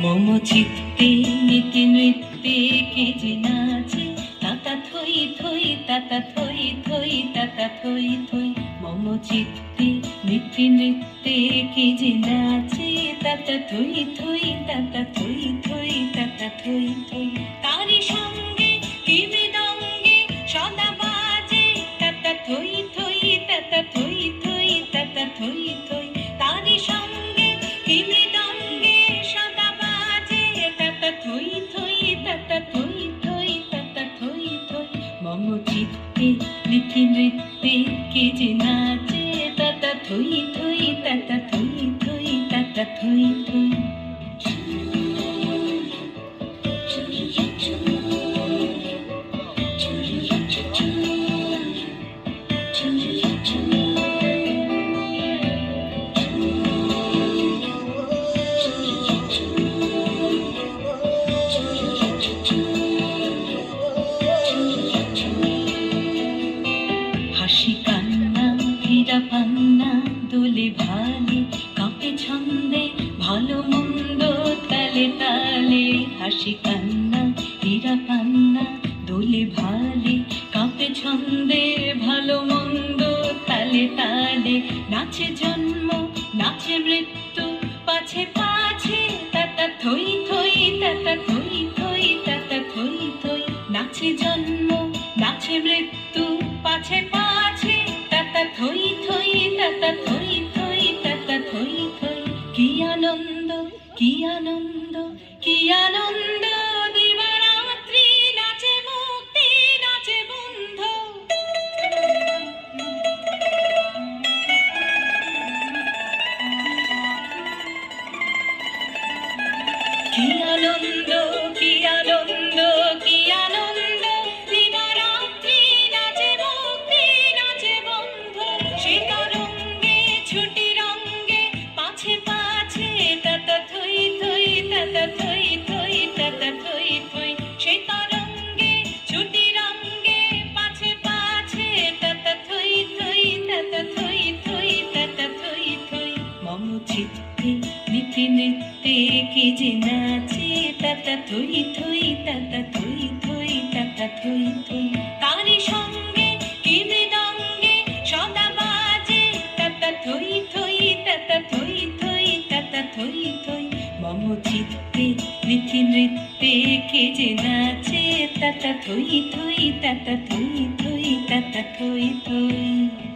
মম চিত্তে নীতি নৃত্যে কে যে নাচে, তাতা থই থই তাতা থই থই তাতা থই থই। মম চিত্তে নীতি নৃত্যে কে যে নাচে, তাতা থই থই তাতা থই থই তাতা থই থই। তারি সঙ্গে কি মৃদঙ্গে সদা বাজে, তাতা থই থই তাতা থই থই তাতা থই থই। তারি সঙ্গে কি মৃদঙ্গে সদা বাজে, তাতা থই থই তাতা থই থই তাতা থই থই। মম চিত্তে নীতি নৃত্যে কে যে নাচে, তাতা থই থই তাতা থই থই তাতা থই থই। হাসি কান্না হীরা পান্না দোলে ভালে, কাঁপে ছন্দে ভালো মন্দ তালে তালে। হাসি কান্না হীরা পান্না দোলে ভালে, কাঁপে ছন্দে ভালো মন্দ তালে তালে। নাচে জন্ম নাচে মৃত্যু পাছে পাছে, তাতা থই থই তাতা থই থই তাতা থই থই। নাচে জন্ম নাচে মৃত্যু পাছে পাছে, তাতা থই থই তাতা থই থই তাতা থই থই। কি আনন্দ কি আনন্দ কি আনন্দ, দিবারাত্রি নাচে মুক্তি নাচে বন্ধ। কি আনন্দ কি আনন্দ কি আনন্দ, দিবারাত্রি নাচে মুক্তি নাচে বন্ধ। সে তরঙ্গে ছুটি রঙ্গে পাছে পাছে, তাতা থই থই তাতা থই থই তাতা থই থই। সে তরঙ্গে ছুটি রঙ্গে পাছে পাছে, তাতা থই থই তাতা থই থই তাতা থই থই। মম চিত্তে নীতি নৃত্যে কে যে নাচে, তাতা থই থই তাতা থই থই তাতা থই থই। তারি সঙ্গে কি মৃদঙ্গে সদা বাজে, তাতা থই থই তাতা থই থই তাতা থই থই। মম চিত্তে নীতি নৃত্যে কে যে নাচে, তাতা থই থই তাতা থই থই তাতা থই থই।